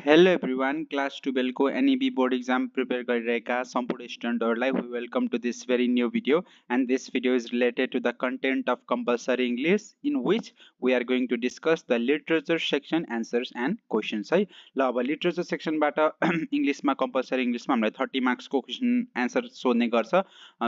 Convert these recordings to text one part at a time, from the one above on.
Hello everyone, class 12 को NEB board exam prepare गरिरहेका सम्पूर्ण स्टुडेन्टहरुलाई we welcome to this very new video, and this video is related to the content of compulsory English in which we are going to discuss the literature section answers and questions है ल अब literature section बाट English मा compulsory English मा हामीलाई 30 marks को question answer सोध्ने गर्छ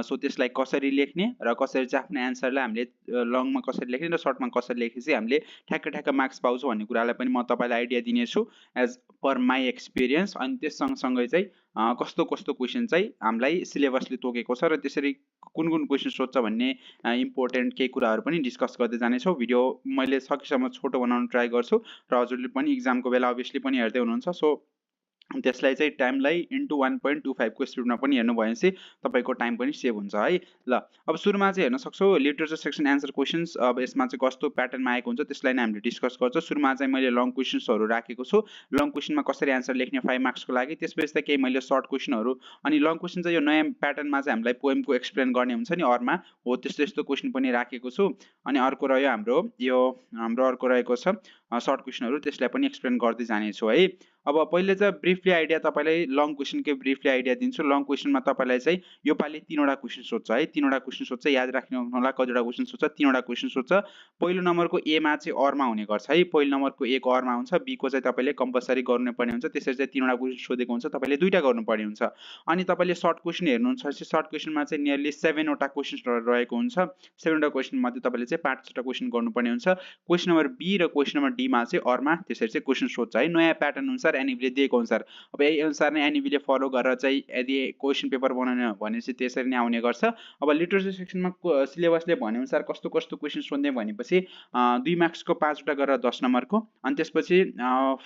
सो त्यसलाई कसरी लेख्ने र कसरी चाहिँ आफ्नो आन्सरलाई हामीले लङ मा कसरी लेख्ने र सर्ट मा कसरी लेखे चाहिँ हामीले ठ्याक्क ठ्याक्क मार्क्स पाउँछौं भन्ने कुरालाई पनि म तपाईलाई आइडिया दिने छु एज पर माई एक्सपिरियन्स अनि त्यस सँगसँगै चाहिँ कस्तो कस्तो क्वेशन चाहिँ हामीलाई सिलेबसले तोकेको छ र त्यसरी कुन कुन क्वेशन सोध्छ भन्ने इम्पोर्टेन्ट केही कुराहरू पनि डिस्कस गर्दै जानेछौँ। भिडियो मैले सकेसम्म छोटो बनाउन ट्राई गर्छु र हजुरले पनि एक्जामको बेला अभियसली पनि हेर्दै हुनुहुन्छ सो त्यसलाई चाहिँ टाइमलाई इन्टु 1.25 को स्पिडमा पनि हेर्नु भयो भने तपाईको टाइम पनि सेभ हुन्छ है। ल अब सुरुमा चाहिँ हेर्न सक्छौ लिटरेचर सेक्सन आन्सर क्वेशन्स अब यसमा चाहिँ कस्तो प्याटर्नमा आएको हुन्छ त्यसलाई नै हामीले डिस्कस गर्छौं। सुरुमा चाहिँ मैले लङ क्वेशन्सहरु राखेको छु, लङ क्वेशनमा कसरी आन्सर लेख्ने 5 मार्क्स को लागि, त्यसपछि चाहिँ केही मैले सर्ट क्वेशनहरु अनि लङ क्वेशन चाहिँ यो नयाँ प्याटर्नमा चाहिँ हामीलाई पोएमको एक्सप्लेन गर्ने हुन्छ नि अरमा हो त्यस्तो त्यस्तो क्वेशन पनि राखेको छु। अनि अर्को रह्यो हाम्रो अर्को रहेको छ सर्ट क्वेशनहरु, त्यसलाई पनि एक्सप्लेन गर्दै जाने छु है। अब पहिले चाहिँ ब्रिफली आइडिया तपाईलाई लङ क्वेशनकै ब्रिफली आइडिया दिन्छु। लङ क्वेशनमा तपाईलाई चाहिँ यो पाली तीनवटा क्वेशन सोध्छ है, तीनवटा क्वेशन सोध्छ, याद राख्नु होला कतिवटा क्वेशन सोध्छ, तीनवटा क्वेशन सोध्छ। पहिलो नम्बरको ए मा चाहिँ अरमा हुने गर्छ है, पहिलो नम्बरको ए को अरमा हुन्छ, बी को चाहिँ तपाईले कम्पल्सरी गर्नुपर्ने हुन्छ, त्यसरी चाहिँ तीनवटा क्वेशन सोधेको हुन्छ, तपाईले दुईटा गर्नुपर्ने हुन्छ। अनि तपाईले सर्ट क्वेशन हेर्नुहुन्छ भने सर्ट क्वेशनमा चाहिँ नियरली 7 वटा क्वेशनहरु रहेको हुन्छ, 7 वटा क्वेशन मध्ये तपाईले चाहिँ 5 वटा क्वेशन गर्नुपर्ने हुन्छ। क्वेशन नम्बर बी र क्वेशन नम्बर डी मा चाहिँ अरमा त्यसरी चाहिँ क्वेशन सोध्छ है, नयाँ प्याटर्न अनुसार एनईबीले दिएको अनुसार। अब यही अनुसार नै एनईबीले फलो गरेर चाहिँ यदि क्वेशन पेपर बनाउने भने चाहिँ त्यसरी नै आउने गर्छ। अब लिटरेचर सेक्सनमा सिलेबसले भने अनुसार कस्तो कस्तो क्वेशन सोध्ने भनेपछि 2 मार्क्स को 5 वटा गरेर 10 नम्बरको, अनि त्यसपछि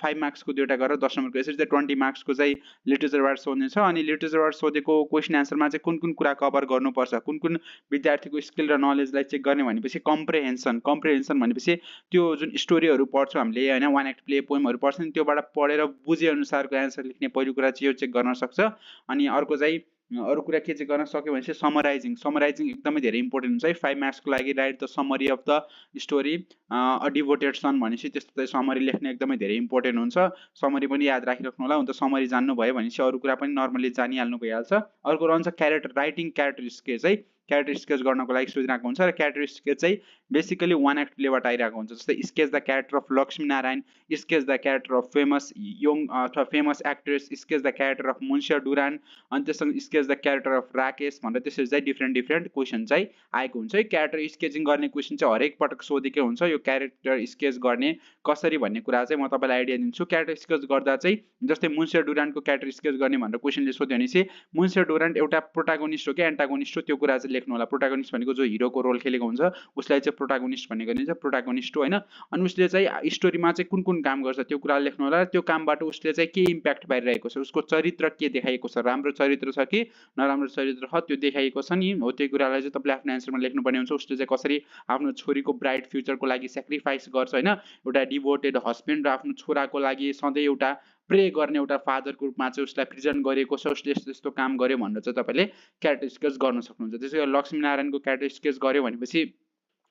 5 मार्क्स को 2 वटा गरेर 10 नम्बरको, यसरी चाहिँ 20 मार्क्स को चाहिँ लिटरेचरबाट सोध्ने छ। अनि लिटरेचरबाट सोधेको क्वेशन आन्सरमा चाहिँ कुन कुन कुरा कभर गर्नुपर्छ, कुन कुन विद्यार्थीको स्किल र नलेजलाई चेक गर्ने भनेपछि कम्प्रिहेन्सन भनेपछि त्यो जुन स्टोरीहरु पढ्छौं हामीले हैन, वान एक्ट प्ले पोएमहरु पढ्छौं नि, त्योबाट पढेर बुझे अनुसारको आन्सर लेख्ने पहिलो कुरा चाहिँ यो चेक गर्न सक्छ। अनि अर्को चाहिँ अरु कुरा के चाहिँ गर्न सक्यो भने चाहिँ समराइजिङ एकदमै धेरै इम्पोर्टेन्ट हुन्छ है। 5 मार्क्स को लागि write the summary of the story a devoted son भनेपछि त्यस्तो चाहिँ समरी लेख्न एकदमै धेरै इम्पोर्टेन्ट हुन्छ। समरी पनि याद राखिराख्नु होला, हुन्छ समरी जान्नु भयो भनेपछि अरु कुरा पनि नर्मली जानिहाल्नु भइहाल्छ। अर्को रहन्छ क्यारेक्टर राइटिङ, क्यारेक्टर स्केच है, क्यारेक्टर स्केच गर्नको लागि सोधिरहेको हुन्छ र क्यारेक्टर स्केच चाहिँ बेसिकली वान एक्ट प्लेबाट आइरहेको हुन्छ। जस्तै sketch the character of Lakshmi Narayan, sketch the character of famous young अथवा famous actress, sketch the character of Monsieur Durand, अनि त्यससँग sketch the character of Rakesh भनेर त्यसरी चाहिँ डिफ्रेन्ट क्वेशन चाहिँ आएको हुन्छ है। क्यारेक्टर स्केचिङ गर्ने क्वेशन चाहिँ हरेक पटक सोधेकै हुन्छ। यो क्यारेक्टर स्केच गर्ने कसरी भन्ने कुरा चाहिँ म तपाईलाई आइडिया दिन्छु। क्यारेक्टर स्केच गर्दा चाहिँ जस्तै मुन्सिया डुरानको क्यारेक्टर स्केच गर्ने भनेर क्वेशनले सोध्यो भने चाहिँ मुन्सिया डुरान एउटा प्रोटागोनिस्ट हो कि एन्टागोनिस्ट हो त्यो कुरा चाहिँ लेख्नु होला। प्रोटागोनिस्ट भनेको जो हिरोको रोल खेलेको हुन्छ उसलाई चाहिँ प्रोटागोनिस्ट भनेको नि चाहिँ प्रोटागोनिस्ट हो हैन। अनि उसले चाहिँ स्टोरीमा चाहिँ कुन कुन काम गर्छ त्यो कुरा लेख्नु होला। त्यो कामबाट उसले चाहिँ के इम्प्याक्ट पाइरहेको छ, उसको चरित्र के देखाइएको छ, राम्रो चरित्र छ कि नराम्रो चरित्र छ त्यो देखाइएको छ नि हो, त्यो कुरालाई चाहिँ तपाईले आफ्नो आन्सरमा लेख्नुपर्ने हुन्छ। उसले चाहिँ कसरी आफ्नो छोरीको ब्राइट फ्युचरको लागि स्याक्रिफाइस गर्छ हैन, एउटा डिभोटेड हस्बेन्ड र आफ्नो छोराको लागि सधैँ एउटा प्रे गर्ने एउटा फादरको रूपमा चाहिँ उसलाई प्रेजेन्ट गरेको छ, उसले यस्तो यस्तो काम गर्यो भनेर चाहिँ तपाईले क्यारेक्टर स्केच गर्न सक्नुहुन्छ। त्यसैगरी लक्ष्मीनारायणको क्यारेक्टर स्केच गर्यो भनेपछि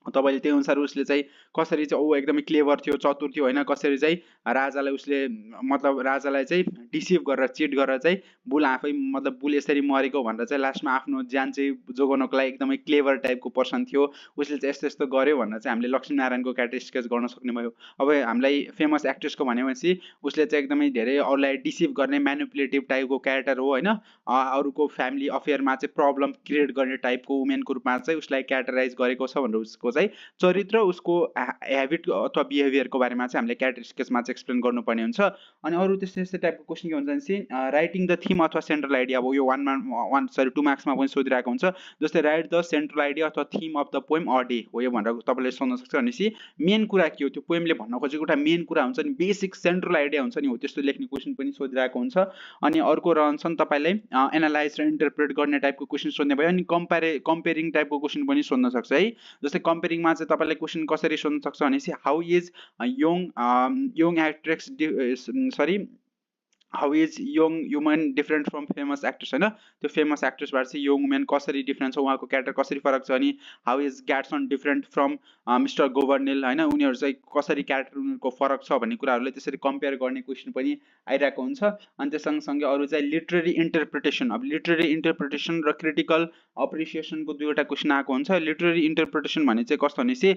तपाईले त्यही अनुसार उसले चाहिँ कसरी चाहिँ ओ एकदमै क्लेभर थियो, चतुर थियो हैन, कसरी चाहिँ राजालाई उसले मतलब राजालाई चाहिँ डिसिभ गरेर चिट गरेर चाहिँ बुल आफै मतलब बुल यसरी मरेको भनेर चाहिँ लास्टमा आफ्नो ज्यान चाहिँ जोगाउनको लागि एकदमै क्लेभर टाइपको पर्सन थियो, उसले चाहिँ यस्तो यस्तो गर्यो भनेर चाहिँ हामीले लक्ष्मीनारायणको क्यारेक्टर स्केच गर्न सक्ने भयो। अब हामीलाई फेमस एक्ट्रेसको भनेपछि उसले चाहिँ एकदमै धेरै अरूलाई डिसिभ गर्ने म्यानिपुलेटिभ टाइपको क्यारेक्टर हो हैन, अरूको फ्यामिली अफेयरमा चाहिँ प्रब्लम क्रिएट गर्ने टाइपको वुमेनको रूपमा चाहिँ उसलाई क्यारेक्टराइज गरेको छ भनेर उसको चाहिँ चरित्र उसको ह्याबिट अथवा बिहेभियरको बारेमा चाहिँ हामीले क्यारेक्टर स्केचमा चाहिँ एक्सप्लेन गर्नुपर्ने हुन्छ। अनि अरु त्यस्तै टाइपको क्वेशन के हुन्छ भने राइटिङ द थीम अथवा सेन्ट्रल आइडिया, अब यो 2 मार्क्समा पनि सोधिरहेको हुन्छ। जस्तै राइट द सेन्ट्रल आइडिया अथवा theme of the poem a day हो यो भनेर तपाईले सोध्न सक्छ भनेपछि मेन कुरा के हो, त्यो पोएमले भन्न खोजेको एउटा मेन कुरा हुन्छ नि, बेसिक सेन्ट्रल आइडिया हुन्छ नि हो त्यस्तो लेख्ने क्वेशन पनि सोधिरहेको हुन्छ। अनि अर्को रहन्छन् तपाईलाई एनालाइज र इन्टरप्रेट गर्ने टाइपको क्वेशन सोध्ने भयो। अनि कम्पेयरिङ टाइपको क्वेशन पनि सोध्न सक्छ है। जस्तै कम्पेयरिङमा चाहिँ तपाईले क्वेशन कसरी सोध्न सक्छ भनेपछि how is young actress how is young woman different from famous actress होइन, त्यो फेमस एक्ट्रेसबाट चाहिँ यङ वुमेन कसरी डिफ्रेन्ट छ, उहाँको क्यारेक्टर कसरी फरक छ, अनि how is Gatson different from mister Governel होइन, उनीहरू चाहिँ कसरी क्यारेक्टर उनीहरूको फरक छ भन्ने कुराहरूलाई त्यसरी कम्पेयर गर्ने क्वेसन पनि आइरहेको हुन्छ। अनि त्यो सँगसँगै अरू चाहिँ लिटरेरी इन्टरप्रिटेसन, अब लिटरेरी इन्टरप्रिटेसन र क्रिटिकल अप्रिसिएसनको दुईवटा क्वेसन आएको हुन्छ। लिटरेरी इन्टरप्रिटेसन भने चाहिँ कस्तो भनेपछि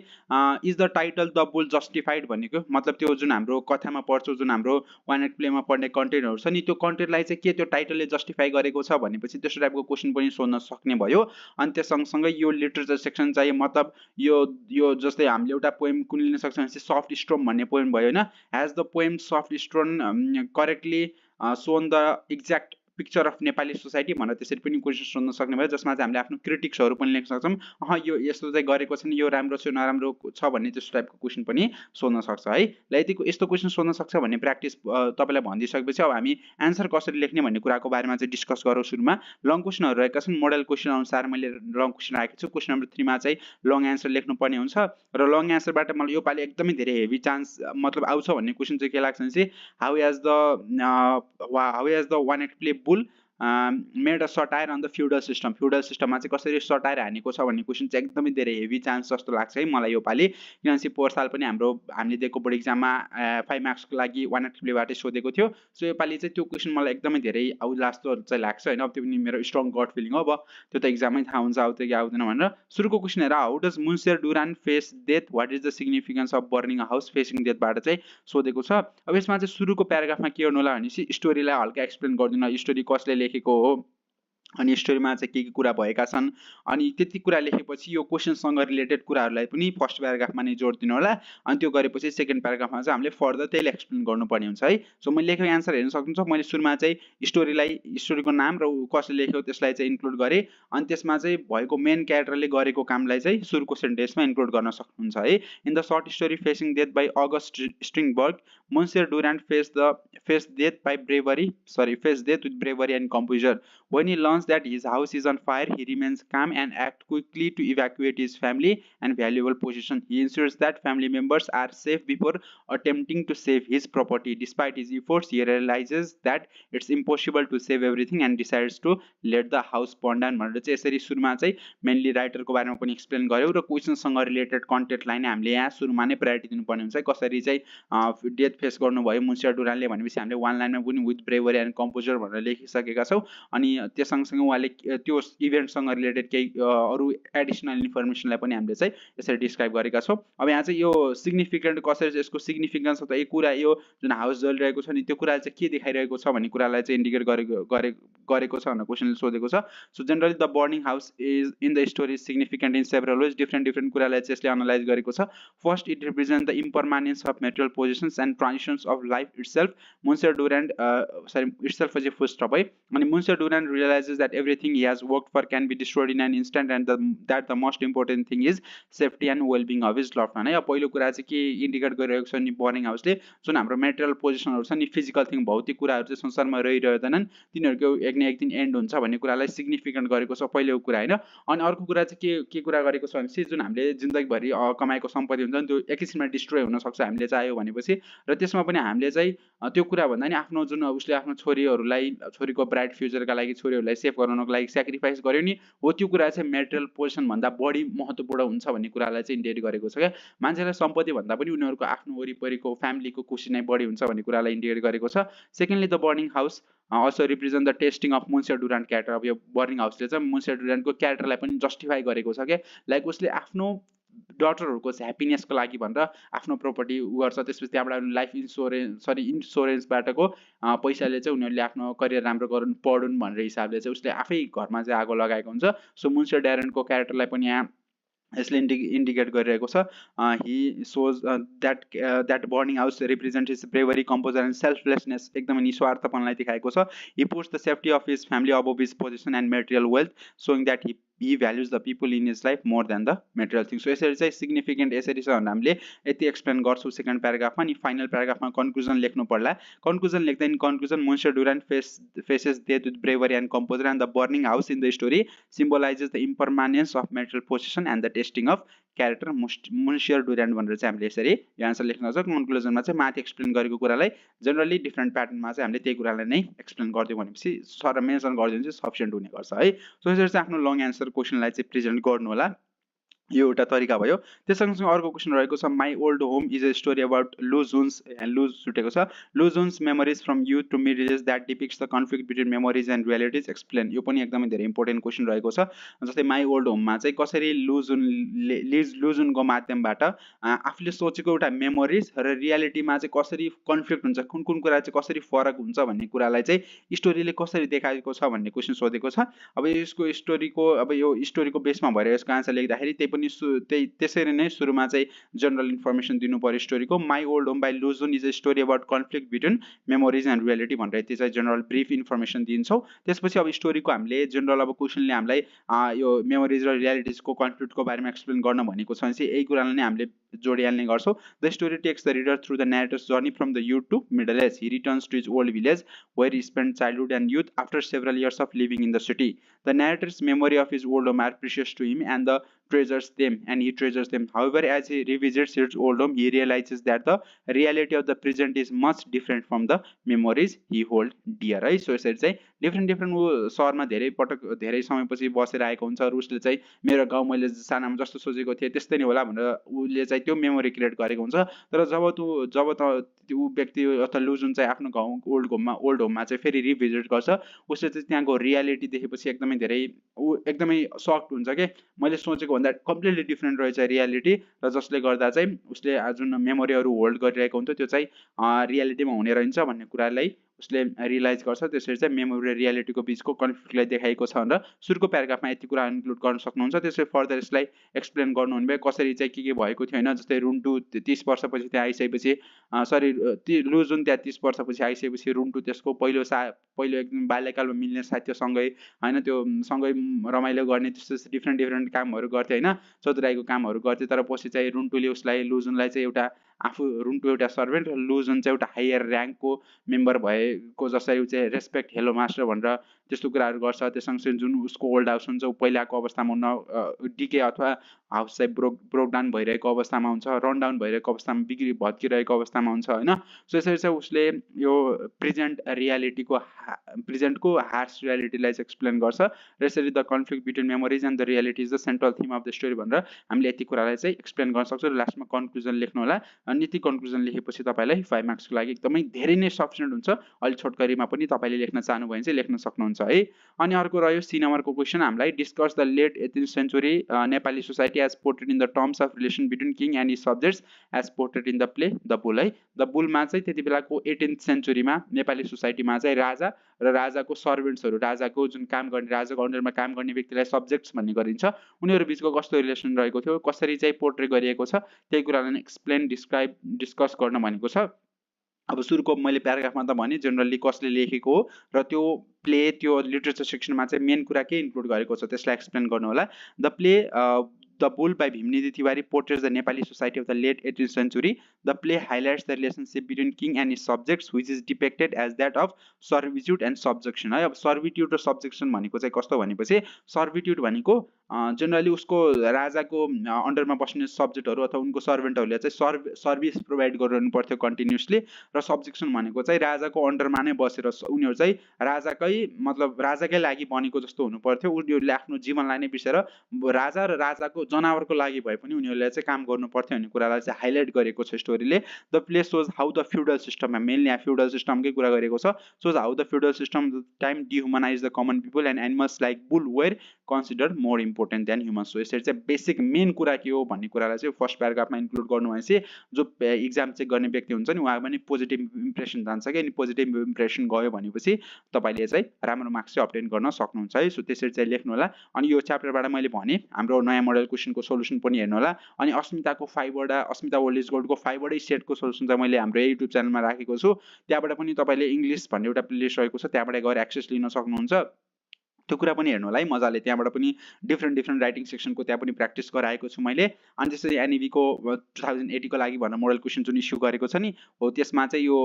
is the title the bull justified भनेको मतलब त्यो जुन हाम्रो कथामा पढ्छौँ, जुन हाम्रो वान एक्ट प्लेमा पढ्ने कन्टेन्टहरू छ नि, त्यो कन्टेन्टलाई चाहिँ के त्यो टाइटलले जस्टिफाई गरेको छ भनेपछि त्यस्तो टाइपको क्वेसन पनि सोध्न सक्ने भयो। अनि त्यो सँगसँगै यो लिटरेचर सेक्सन चाहिँ मतलब यो जस्तै हामीले एउटा पोएम कुन लिन सक्छौँ भनेपछि सफ्ट स्टोम भन्ने पोएम भयो होइन, has the poem soft storm correctly shown the exact picture of Nepali society भनेर त्यसरी पनि क्वेसन सोध्न सक्ने भयो, जसमा चाहिँ हामीले आफ्नो क्रिटिक्सहरू पनि लेख्न सक्छौँ, यो यस्तो चाहिँ गरेको छ नि, यो राम्रो छ नराम्रो छ भन्ने त्यस्तो टाइपको क्वेसन पनि सोध्न सक्छ है। ल यस्तो क्वेसन सोध्न सक्छ भन्ने प्र्याक्टिस तपाईँलाई भनिदिइसकेपछि अब हामी एन्सर कसरी लेख्ने भन्ने कुराको बारेमा चाहिँ डिस्कस गरौँ। सुरुमा लङ क्वेसनहरू रहेका छन्, मोडल क्वेसन अनुसार मैले लङ क्वेसन राखेको छु। क्वेसन नम्बर 3 मा चाहिँ लङ एन्सर लेख्नुपर्ने हुन्छ र लङ एन्सरबाट मलाई योपालि एकदमै धेरै हेभी चान्स मतलब आउँछ भन्ने क्वेसन चाहिँ के लाग्छ भने चाहिँ how has the one act play bull made a satire on the feudal system, feudal सिस्टममा चाहिँ कसरी सटायर हानेको छ भन्ने क्वेसन चाहिँ एकदमै धेरै हेभी चान्स जस्तो लाग्छ है मलाई योपालि, किनभने पोहोर साल पनि हामीले दिएको बोर्ड इक्जाममा 5 मार्क्सको लागि वान एक्ट प्लेबाटै सोधेको थियो। सो योपालि चाहिँ त्यो क्वेसन मलाई एकदमै धेरै आउला जस्तो चाहिँ लाग्छ होइन, अब त्यो पनि मेरो स्ट्रङ गट फिलिङ हो, अब त्यो त इक्जाममै थाहा हुन्छ आउँछ कि आउँदैन भनेर। सुरुको क्वेसन हेर, how does Monsieur Durand face death, what is the significance of burning a house facing डेथबाट चाहिँ सोधेको छ। अब यसमा चाहिँ सुरुको प्याराग्राफमा के गर्नु होला भनेपछि स्टोरीलाई हल्का एक्सप्लेन गरिदिनु, स्टोरी कसले लेखेको हो अनि स्टोरीमा चाहिँ के कुरा भएका छन्, अनि त्यति कुरा लेखेपछि यो क्वेसनसँग रिलेटेड कुराहरूलाई पनि फर्स्ट प्याराग्राफमा नै जोड दिनु होला। अनि त्यो गरेपछि सेकेन्ड प्याराग्राफमा चाहिँ हामीले फर्दर त्यसले एक्सप्लेन गर्नुपर्ने हुन्छ है। सो मैले लेखेको एन्सर हेर्न सक्नुहुन्छ, मैले सुरुमा चाहिँ स्टोरीको नाम र कसले लेख्यो त्यसलाई चाहिँ इन्क्लुड गरेँ, अनि त्यसमा चाहिँ भएको मेन क्यारेक्टरले गरेको कामलाई चाहिँ सुरुको सेन्टेन्समा इन्क्लुड गर्न सक्नुहुन्छ है। In the short story facing death by August Strindberg, Monsieur Durand faced death with bravery and composure. When he learns that his house is on fire, he remains calm and acts quickly to evacuate his family and valuable possession. He ensures that family members are safe before attempting to save his property. Despite his efforts, he realizes that it's impossible to save everything and decides to let the house burn down. भनेर चाहिँ यसरी सुरुमा चाहिँ mainly राइटरको बारेमा पनि explain गर्यौँ र क्वेसनसँग related कन्टेन्टलाई नै हामीले यहाँ सुरुमा नै प्रायोरिटी दिनुपर्ने हुन्छ। कसरी चाहिँ डेथ फेस गर्नुभयो मुन्सियर डुरानले भनेपछि हामीले वान लाइनमा पनि विथ ब्रेभरी एन्ड कम्पोजर भनेर लेखिसकेका छौँ, अनि त्यो सँगसँगै उहाँले त्यो इभेन्टसँग रिलेटेड केही अरू एडिसनल इन्फर्मेसनलाई पनि हामीले चाहिँ यसरी डिस्क्राइब गरेका छौँ। अब यहाँ चाहिँ यो सिग्निफिकेन्ट कसरी चाहिँ यसको सिग्निफिकेन्स अथवा यो कुरा यो जुन हाउस जलिरहेको छ नि त्यो कुरा चाहिँ के देखाइरहेको छ भन्ने कुरालाई चाहिँ इन्डिकेट गरेको छ भनेर क्वेसनले सोधेको छ। So generally the burning house is in the story significant in several ways, different कुरालाई चाहिँ यसले एनालाइज गरेको छ। First it represent the impermanence of material possessions and transitions of life itself. Monsieur Durand, itself was a full stop. And Monsieur Durand realizes that everything he has worked for can be destroyed in an instant, and that the most important thing is safety and well-being of his loved one. पहिलो कुरा चाहिँ के indicate गरिरहेको छ नि burning हाउसले, जुन हाम्रो material पोजिसनहरू छ नि फिजिकल थिङ भौतिक कुराहरू चाहिँ संसारमा रहिरहेदैनन् तिनीहरूको एक न एक दिन एन्ड हुन्छ भन्ने कुरालाई सिग्निफिकेन्ट गरेको छ पहिलो कुरा होइन। अनि अर्को कुरा चाहिँ के कुरा गरेको छ भनेपछि जुन हामीले जिन्दगीभरि कमाएको सम्पत्ति हुन्छ नि त्यो एकैछिनमा डिस्ट्रोय हुनसक्छ हामीले चाह्यो भनेपछि, र त्यसमा पनि हामीले चाहिँ त्यो कुरा भन्दा नि आफ्नो जुन उसले आफ्नो छोरीको ब्राइट फ्युचरका लागि छोरीहरूलाई सेभ गराउनको लागि सेक्रिफाइस गर्यो नि हो, त्यो कुरा चाहिँ मेटेरियल पोजिसन भन्दा बढी महत्त्वपूर्ण हुन्छ भन्ने कुरालाई चाहिँ इन्डिकेट गरेको छ क्या। मान्छेलाई सम्पत्ति भन्दा पनि उनीहरूको आफ्नो वरिपरिको फ्यामिलीको खुसी नै बढी हुन्छ भन्ने कुरालाई इन्डिकेट गरेको छ। Secondly the burning house also represent the testing of Monsieur Durand character. अब यो बर्निङ हाउसले चाहिँ Monsieur Durandको क्यारेक्टरलाई पनि जस्टिफाई गरेको छ क्या, लाइक उसले आफ्नो डटरहरूको ह्याप्पिनेसको लागि भनेर आफ्नो प्रपर्टी गर्छ, त्यसपछि त्यहाँबाट लाइफ इन्सुरेन्सबाटको पैसाले चाहिँ उनीहरूले आफ्नो करियर राम्रो गरून् पढुन् भनेर हिसाबले चाहिँ उसले आफै घरमा चाहिँ आगो लगाएको हुन्छ। सो मुन्सियर ड्यारेनको क्यारेक्टरलाई पनि यहाँ यसले इन्डिकेट गरिरहेको छ। He shows that burning house represent his bravery composer and selflessness, एकदमै निस्वार्थपनलाई देखाएको छ। He puts the safety of his family अबभ his position and material wealth, showing that he values the people in his life more than the material things. So यसरी चाहिँ significant यसरी छ भनेर हामीले यति एक्सप्लेन गर्छौँ सेकेन्ड प्याराग्राफमा। अनि फाइनल प्याराग्राफमा कन्क्लुजन लेख्नु पर्ला। कन्क्लुजन लेख्दा in conclusion Monsieur Durand faces death with bravery and composure, and the burning house in the story symbolizes the impermanence of material possession and the testing of character Monsieur Durand भनेर चाहिँ हामीले यसरी यो answer लेख्न सक्छौँ। कन्क्लुजनमा चाहिँ माथि explain गरेको कुरालाई जनरली डिफ्रेन्ट प्याटर्नमा चाहिँ हामीले त्यही कुरालाई नै एक्सप्लेन गरिदिउँ भनेपछि सर मेन्सन गरिदिनु चाहिँ सफिसियन्ट हुने गर्छ है। सो यसरी चाहिँ आफ्नो लङ एन्सर क्वेसनलाई चाहिँ प्रेजेन्ट गर्नु होला। यो एउटा तरिका भयो। त्यससँगसँगै अर्को क्वेसन रहेको छ my old home is a story about Lu Xun's Lu छुटेको छ Lu Xun's memories from youth to mid age that depicts the conflict between memories and realities explain. यो पनि एकदमै धेरै इम्पोर्टेन्ट क्वेसन रहेको छ। जस्तै माई ओल्ड होममा चाहिँ कसरी लुज हुनको माध्यमबाट आफूले सोचेको एउटा मेमोरिज र रियालिटीमा चाहिँ कसरी कन्फ्लिक्ट हुन्छ, कुन कुन कुरा चाहिँ कसरी फरक हुन्छ भन्ने कुरालाई चाहिँ स्टोरीले कसरी देखाएको छ भन्ने क्वेसन सोधेको छ। अब यसको स्टोरीको अब यो स्टोरीको बेसमा भएर यसको आन्सर लेख्दाखेरि त्यही पनि त्यसरी नै सुरुमा चाहिँ जनरल इन्फर्मेसन दिनु पर्यो स्टोरीको। My old home by Lu हुन is a story about conflict between memories and reality भनेर यति चाहिँ जनरल ब्रिफ इन्फर्मेसन दिन्छौँ। त्यसपछि अब स्टोरीको हामीले जनरल अब क्वेसनले हामीलाई यो मेमोरिज र रियालिटिजको कन्फ्लिक्टको बारेमा एक्सप्लेन गर्न भनेको छ भने चाहिँ यही कुरालाई नै हामीले जोडिहाल्ने गर्छौँ। The story takes the reader through the narrator's journey from the youth to middle age. He returns to his old village where he spend childhood and youth after several years of living in the city. The narrator's memory of his old home are precious to him and the treasures them and he treasures them. However, as he revisits his old home, he realizes that the reality of the present is much different from the memories he hold dear. है so यसरी चाहिँ different सहरमा धेरै पटक धेरै समयपछि बसेर आएको हुन्छ र उसले चाहिँ मेरो गाउँ मैले सानामा जस्तो सोचेको थिएँ त्यस्तै नै होला भनेर उसले चाहिँ त्यो मेमोरी क्रिएट गरेको हुन्छ। तर जब त्यो व्यक्ति अथवा लुजुन चाहिँ आफ्नो गाउँ ओल्ड होममा चाहिँ फेरि रिभिजिट गर्छ उसले चाहिँ त्यहाँको रियालिटी देखेपछि एकदमै धेरै एकदमै सक्ड हुन्छ कि मैले सोचेको भन्दा कम्प्लिटली डिफ्रेन्ट रहेछ रियालिटी र जसले गर्दा चाहिँ उसले जुन मेमोरीहरू होल्ड गरिरहेको हुन्छ त्यो चाहिँ रियालिटीमा हुने रहन्छ भन्ने कुरालाई उसले रियलाइज गर्छ। त्यसरी चाहिँ मेमोरी र रियालिटीको बिचको कन्फ्लिक्टलाई देखाएको छ भनेर सुरुको प्याराग्राफमा यति कुरा इन्क्लुड गर्न सक्नुहुन्छ। त्यसरी फर्दर यसलाई एक्सप्लेन गर्नुहुने भए कसरी चाहिँ के भएको थियो होइन। जस्तै रुन्टु 30 वर्षपछि त्यहाँ आइसकेपछि लुजुन त्यहाँ 30 वर्षपछि आइसकेपछि रुन्टु त्यसको पहिलो एकदम बाल्यकालमा मिल्ने साथीसँगै होइन त्यो सँगै रमाइलो गर्ने त्यस्तो डिफ्रेन्ट कामहरू गर्थे होइन, चतुराईको कामहरू गर्थे। तर पछि चाहिँ रुन्टुले उसलाई लुजुनलाई चाहिँ एउटा रुन्टु एउटा सर्भेन्ट र लुजुन चाहिँ एउटा हायर ऱ्याङ्कको मेम्बर भएको जसरी चाहिँ रेस्पेक्ट हेलो मास्टर भनेर त्यस्तो कुराहरू गर्छ। त्यससँगसँगै जुन उसको ओल्ड हाउस हुन्छ ऊ पहिलाको अवस्थामा हुन डिके अथवा हाउस चाहिँ ब्रोक डाउन भइरहेको अवस्थामा हुन्छ, रन डाउन भइरहेको अवस्थामा भत्किरहेको अवस्थामा हुन्छ होइन। सो यसरी चाहिँ उसले यो प्रेजेन्टको हार्स रियालिटीलाई चाहिँ एक्सप्लेन गर्छ र यसरी the conflict between memories and the reality is the central theme of the story भनेर हामीले यति कुरालाई चाहिँ एक्सप्लेन गर्न सक्छौँ। र लास्टमा कन्क्लुजन लेख्नु होला। अनि यति कन्क्लुजन लेखेपछि तपाईँलाई 5 मार्क्सको लागि एकदमै धेरै नै सफिसियन्ट हुन्छ। अलिक छोटकरीमा पनि तपाईँले लेख्न चाहनुभयो भने चाहिँ लेख्न सक्नुहुन्छ है। अनि अर्को रह्यो सी नम्बरको क्वेसन हामीलाई discuss the late 18th century Nepali society as portrait in the terms of relation between king and his subjects as portrait in the play the bull है। द बुलमा चाहिँ त्यति बेलाको 18th सेन्चुरीमा नेपाली सोसाइटीमा चाहिँ राजा र राजाको सर्भेन्ट्सहरू राजाको जुन काम गर्ने राजाको अन्डरमा काम गर्ने व्यक्तिलाई सब्जेक्ट्स भन्ने गरिन्छ उनीहरू बिचको कस्तो रिलेसन रहेको थियो कसरी चाहिँ पोर्ट्रेट गरिएको छ त्यही कुरालाई एक्सप्लेन डिस्कस गर्न भनेको छ। अब सुरुको मैले प्याराग्राफमा त भने जेनरली कसले लेखेको हो र त्यो प्ले त्यो लिटरेचर सेक्सनमा चाहिँ मेन कुरा के इन्क्लुड गरेको छ त्यसलाई एक्सप्लेन गर्नु होला। The play the bull by Bhimnidhi Tiwari portraits the Nepali society of the late 18th century. The play highlights the relationship between king and his subjects which is depicted as that of servitude and subjection है। अब सर्भिट्युड र सब्जेक्सन भनेको चाहिँ कस्तो भनेपछि सर्भिट्युड भनेको generally उसको राजाको अन्डरमा बस्ने सब्जेक्टहरू अथवा उनको सर्भेन्टहरूले चाहिँ सर्भिस प्रोभाइड गरिरहनु पर्थ्यो कन्टिन्युसली र सब्जेक्सन भनेको चाहिँ राजाको अन्डरमा नै बसेर उनीहरू चाहिँ राजाकै लागि बनेको जस्तो हुनु पर्थ्यो। उनीहरूले आफ्नो जीवनलाई नै बिर्सेर राजा र राजाको जनावरको लागि भए पनि उनीहरूले चाहिँ काम गर्नु पर्थ्यो भन्ने कुरालाई चाहिँ हाइलाइट गरेको छ स्टोरीले। The play shows how the feudal सिस्टममा मेनली यहाँ फ्युडल सिस्टमकै कुरा गरेको छ। Shows how the feudal system time dehumanize the common people and animals like bull were consider more important than humans. So यसरी चाहिँ बेसिक मेन कुरा के हो भन्ने कुरालाई चाहिँ फर्स्ट प्याराग्राफमा इन्क्लुड गर्नु भनेपछि जो इक्जाम चेक गर्ने व्यक्ति हुन्छ नि उहाँ पनि पोजिटिभ इम्प्रेसन जान्छ कि अनि पोजिटिभ इम्प्रेसन गयो भनेपछि तपाईँले चाहिँ राम्रो मार्क्स चाहिँ अब्टेन गर्न सक्नुहुन्छ है। सो त्यसरी चाहिँ लेख्नु होला। अनि यो च्याप्टरबाट मैले भने हाम्रो नयाँ मोडल क्वेसनको सोल्युसन पनि हेर्नु होला। अनि अस्मिताको 5वटा अस्मिता ओल्ड इज गोल्डको 5वटै सेटको सोल्युसन चाहिँ मैले हाम्रो युट्युब च्यानलमा राखेको छु। त्यहाँबाट पनि तपाईँले इङ्ग्लिस भन्ने एउटा प्लेलिस्ट रहेको छ त्यहाँबाट गएर एक्सेस लिन सक्नुहुन्छ। त्यो कुरा पनि हेर्नु होला है मजाले। त्यहाँबाट पनि डिफ्रेन्ट राइटिङ सेक्सनको त्यहाँ पनि प्र्याक्टिस गराएको छु मैले। अनि त्यसरी एनइबीको 2080 को लागि भनेर मोडल क्वेसन जुन इस्यु गरेको छ नि हो त्यसमा चाहिँ यो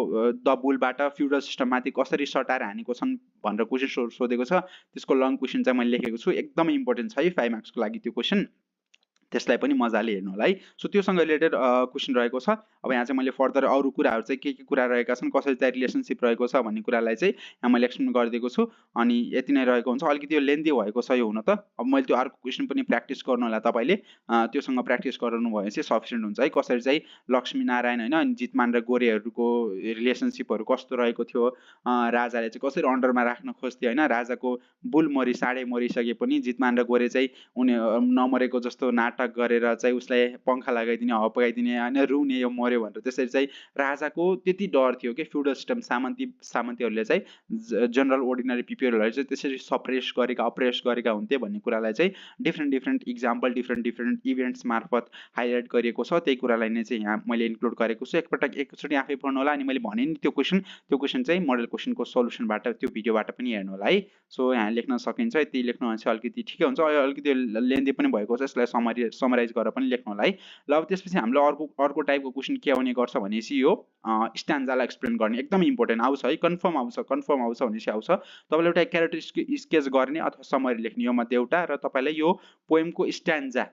द बुलबाट फ्युडल सिस्टममाथि कसरी सटाएर हानेको छन् भनेर क्वेसन सोधेको छ। त्यसको लङ क्वेसन चाहिँ मैले लेखेको छु एकदमै इम्पोर्टेन्ट छ है 5 मार्क्सको लागि त्यो क्वेसन। त्यसलाई पनि मजाले हेर्नु होला है। सो त्योसँग रिलेटेड क्वेसन रहेको छ। अब यहाँ चाहिँ मैले फर्दर अरू कुराहरू चाहिँ के कुरा रहेका छन्, कसरी चाहिँ रिलेसनसिप रहेको छ भन्ने कुरालाई चाहिँ यहाँ मैले एक्सप्लेन गरिदिएको छु। अनि यति नै रहेको हुन्छ। अलिकति यो लेन्दी भएको छ यो हुन त। अब मैले त्यो अर्को क्वेसन पनि प्र्याक्टिस गर्नु होला तपाईँले, त्योसँग प्र्याक्टिस गराउनु भयो चाहिँ सफिसियन्ट हुन्छ है। कसरी चाहिँ लक्ष्मीनारायण होइन अनि जितमान र गोरेहरूको रिलेसनसिपहरू कस्तो रहेको थियो, राजाले चाहिँ कसरी अन्डरमा राख्न खोज्थ्यो होइन, राजाको बुल साँढे मरिसके पनि जितमान र गोरे चाहिँ उनी नमरेको जस्तो नाटक गरेर चाहिँ उसलाई पङ्खा लगाइदिने, हप्काइदिने होइन, रुने यो मर्यो भनेर। त्यसरी चाहिँ राजाको त्यति डर थियो कि फ्युडल सिस्टम सामन्तीहरूले चाहिँ जनरल अर्डिनरी पिपलहरूलाई चाहिँ त्यसरी सप्रेस गरेका अप्रेस गरेका हुन्थे भन्ने कुरालाई चाहिँ डिफ्रेन्ट इक्जाम्पल डिफ्रेन्ट इभेन्ट्स मार्फत हाइलाइट गरिएको छ। त्यही कुरालाई नै चाहिँ यहाँ मैले इन्क्लुड गरेको छु। एकचोटि आफै पढ्नु होला। अनि मैले भने नि त्यो क्वेसन चाहिँ मोडल क्वेसनको सल्युसनबाट त्यो भिडियोबाट पनि हेर्नु होला है। सो यहाँ लेख्न सकिन्छ, यति लेख्नु भने चाहिँ अलिकति ठिकै हुन्छ। अलिकति लेन्दी पनि भएको छ, यसलाई समराइज गरेर पनि लेख्नु होला है। ल अब त्यसपछि हामीले अर्को टाइपको क्वेसन के आउने गर्छ भनेपछि यो स्ट्यान्जालाई एक्सप्लेन गर्ने एकदम इम्पोर्टेन्ट आउँछ है। कन्फर्म आउँछ भनेपछि आउँछ तपाईँले एउटा क्यारेक्टरिस्टिक स्केच गर्ने अथवा समरी लेख्ने यो मध्ये एउटा, र तपाईँलाई यो पोएमको स्ट्यान्जा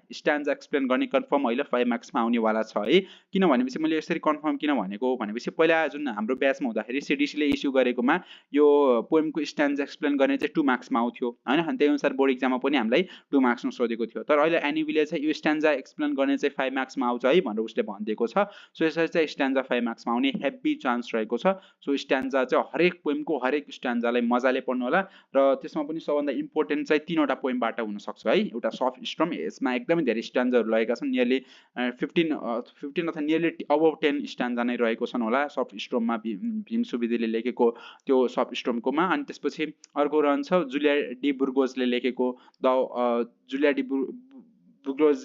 एक्सप्लेन गर्ने कन्फर्म अहिले 5 मार्क्समा आउनेवाला छ है। किन भनेपछि मैले यसरी कन्फर्म किन भनेको भनेपछि पहिला जुन हाम्रो ब्याचमा हुँदाखेरि सिडिसीले इस्यु गरेकोमा यो पोएमको स्ट्यान्जा एक्सप्लेन गर्ने चाहिँ 2 मार्क्समा आउँथ्यो होइन। अनि त्यही अनुसार बोर्ड इक्जाममा पनि हामीलाई 2 मार्क्समा सोधेको थियो। तर अहिले एनइबीले चाहिँ यो स्ट्यान्जा एक्सप्लेन गर्ने चाहिँ 5 मार्क्समा आउँछ है भनेर उसले भनिदिएको छ। सो यसरी चाहिँ स्ट्यान्जा 5 मार्क्समा आउने हेभी चान्स रहेको छ। सो स्ट्यान्जा चाहिँ हरेक पोएमको हरेक स्ट्यान्जालाई मजाले पढ्नु होला। र त्यसमा पनि सबभन्दा इम्पोर्टेन्ट चाहिँ 3वटा पोएमबाट हुनसक्छ है। एउटा सफ्ट स्ट्रम, यसमा एकदमै धेरै स्ट्यान्जाहरू रहेका छन्, नियरली 15 अथवा नियरली अबभ 10 स्ट्यान्जा नै रहेको छन् होला सफ्ट स्ट्रममा, भीम सुवेदीले लेखेको त्यो सफ्ट स्ट्रमकोमा। अनि त्यसपछि अर्को रहन्छ जुलिया डी बुर्गोजले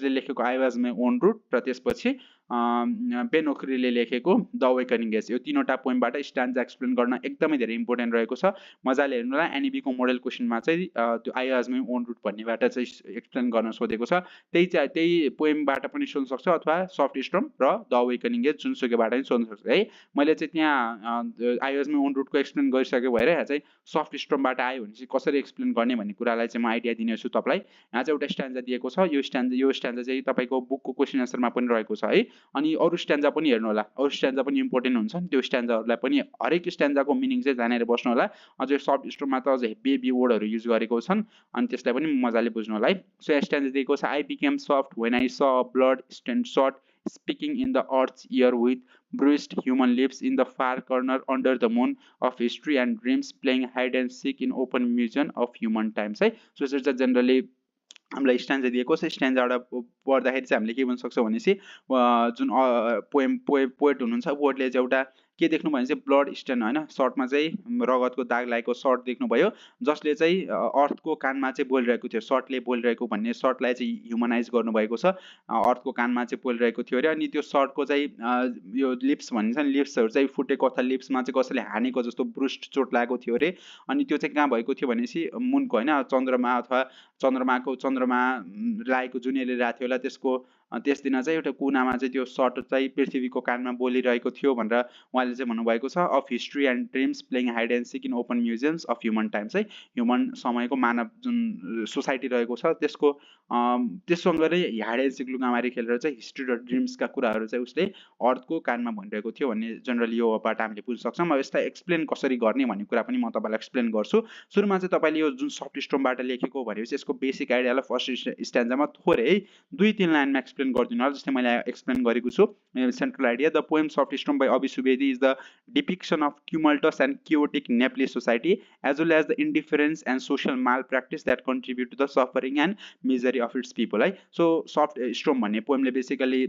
लेखेको I was my own route, र त्यसपछि बेन ओखरीले लेखेको द अवेकनिङ एज। यो 3वटा पोएमबाट स्ट्यान्जा एक्सप्लेन गर्न एकदमै धेरै इम्पोर्टेन्ट रहेको छ। मजाले हेर्नु होला। एनइबीको मोडल क्वेसनमा चाहिँ त्यो I was my own route भन्नेबाट चाहिँ एक्सप्लेन गर्न सोधेको छ। त्यही पोएमबाट पनि सोध्न सक्छ अथवा सफ्ट स्ट्रम र द अवेकनिङ एज जुनसुकैबाट पनि सोध्न सक्छ है। मैले चाहिँ त्यहाँ आई वाज माई ओन रूटको एक्सप्लेन गरिसकेको भएर यहाँ चाहिँ सफ्ट स्ट्रमबाट आयो भने चाहिँ कसरी एक्सप्लेन गर्ने भन्ने कुरालाई चाहिँ म आइडिया दिनेछु तपाईँलाई। यहाँ चाहिँ एउटा स्ट्यान्जा दिएको छ। यो स्ट्यान्जा चाहिँ तपाईँको बुकको क्वेसन एन्सरमा पनि रहेको छ है। अनि अरू स्ट्यान्जा पनि हेर्नु होला। अरू स्ट्यान्जा पनि इम्पोर्टेन्ट हुन्छ नि, त्यो स्ट्यान्जाहरूलाई पनि हरेक स्ट्यान्जाको मिनिङ चाहिँ जानेर बस्नु होला। अझै सफ्ट स्ट्रममा त अझै हेभी वर्डहरू युज गरेको छन्, अनि त्यसलाई पनि मजाले बुझ्नु होला है। सो यहाँ स्ट्यान्जा दिएको छ। I became soft when I saw a blood stained shot speaking in the earth's ear with bruised human lips in the far corner under the moon of history and dreams playing hide and seek in open museum of human times है। So यसरी चाहिँ generally हामीलाई स्ट्यान्जा दिएको छ। स्ट्यान्जाबाट पढ्दाखेरि चाहिँ हामीले के भन्न सक्छौँ भनेपछि जुन पोएट हुनुहुन्छ पोएटले चाहिँ एउटा के देख्नु भने चाहिँ ब्लड स्टेन होइन, सर्टमा चाहिँ रगतको दाग लागेको सर्ट देख्नुभयो, जसले चाहिँ अर्थको कानमा चाहिँ बोलिरहेको थियो। सर्टले बोलिरहेको भन्ने सर्टलाई चाहिँ ह्युमनाइज गर्नुभएको छ, अर्थको कानमा चाहिँ बोलिरहेको थियो अरे। अनि त्यो सर्टको चाहिँ यो लिप्स भनिन्छ नि, लिप्सहरू चाहिँ फुटेको अथवा लिप्समा चाहिँ कसैले हानेको जस्तो ब्रुस्ट चोट लागेको थियो अरे। अनि त्यो चाहिँ कहाँ भएको थियो भनेपछि मुनको होइन, चन्द्रमा अथवा चन्द्रमा लागेको जुनेले राखेको थियो होला। त्यस दिन चाहिँ एउटा कुनामा चाहिँ त्यो सर्ट चाहिँ पृथ्वीको कानमा बोलिरहेको थियो भनेर उहाँले चाहिँ भन्नुभएको छ। Of history and dreams playing hide and seek in open museums of human times है। ह्युमन समयको मानव जुन सोसाइटी रहेको छ त्यससँग नै हाइड एन्ड सिक लुगामारी खेलेर चाहिँ हिस्ट्री र ड्रिम्सका कुराहरू चाहिँ उसले अर्थको कानमा भनिरहेको थियो भन्ने जनरली योबाट हामीले बुझ्न सक्छौँ। अब यसलाई एक्सप्लेन कसरी गर्ने भन्ने कुरा पनि म तपाईँलाई एक्सप्लेन गर्छु। सुरुमा चाहिँ तपाईँले यो जुन सफ्ट स्ट्रमबाट लेखेको भनेपछि यसको बेसिक आइडियालाई फर्स्ट स्ट्यान्जामा थोरै 2-3 लाइनमा एक्सप्लेन गरिदिनु होला, जस्तै मैले एक्सप्लेन गरेको छु। Central idea, the poem soft storm by Abhi Subedi is the depiction of tumultuous and chaotic Nepalese society as well as the indifference and social malpractice that contribute to the suffering and misery of its people है। So soft स्ट्रम भन्ने पोएमले basically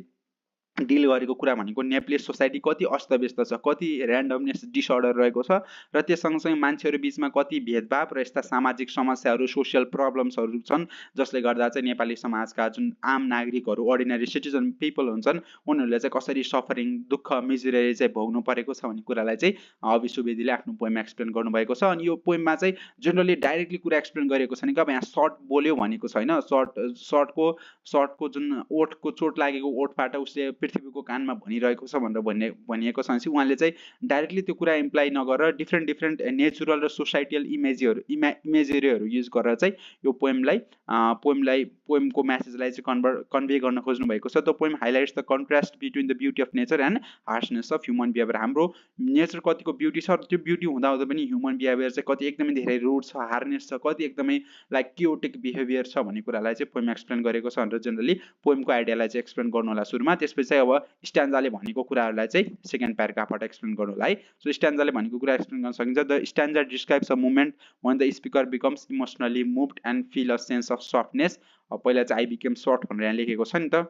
deal गरेको कुरा भनेको नेप्लिस society कति अस्तव्यस्त छ, कति randomness disorder रहेको छ, र त्यस सँगसँगै मान्छेहरू बिचमा कति भेदभाव र यस्ता सामाजिक समस्याहरू सोसियल प्रब्लम्सहरू छन् जसले गर्दा चाहिँ नेपाली समाजका जुन आम नागरिकहरू अर्डिनरी सिटिजन पिपल हुन्छन् उनीहरूले चाहिँ कसरी सफरिङ दुःख मिजरी चाहिँ भोग्नु परेको छ भन्ने कुरालाई चाहिँ अबी सुवेदीले आफ्नो पोएममा एक्सप्लेन गर्नुभएको छ। अनि यो पोएममा चाहिँ जनरली डाइरेक्टली कुरा एक्सप्लेन गरेको छ नि, अब यहाँ सर्ट बोल्यो भनेको छैन। सर्टको जुन ओठको चोट लागेको ओठबाट उसले पृथ्वीको कानमा भनिरहेको छ भनेर भनिएको छ भनेपछि उहाँले चाहिँ डाइरेक्टली त्यो कुरा इम्प्लाइ नगरेर डिफ्रेन्ट डिफ्रेन्ट नेचुरल र सोसाइटियल इमेजरीहरू युज गरेर चाहिँ यो पोएमको म्यासेजलाई चाहिँ कन्भे गर्न खोज्नु भएको छ। The poem highlights the contrast between the beauty of nature and harshness of human behaviour. हाम्रो नेचर कतिको ब्युटी छ, त्यो ब्युटी हुँदाहुँदा पनि ह्युमन बिहेभियर चाहिँ कति एकदमै धेरै रुड छ, हार्नेस छ, कति एकदमै लाइक क्योटिक बिहेभियर छ भन्ने कुरालाई चाहिँ पोएम एक्सप्लेन गरेको छ भनेर जेनरली पोएमको आइडियालाई चाहिँ एक्सप्लेन गर्नु होला सुरुमा। त्यसपछि चाहिँ अब स्ट्यान्जाले भनेको कुराहरूलाई चाहिँ सेकेन्ड प्याराग्राफबाट एक्सप्लेन गर्नु होला है। सो स्ट्यान्जाले भनेको कुरा एक्सप्लेन गर्न सकिन्छ। The stanza describes a moment when the speaker becomes emotionally moved and feel a sense of softness। पहिला चाहिँ I became soft भनेर यहाँ लेखेको छ नि त,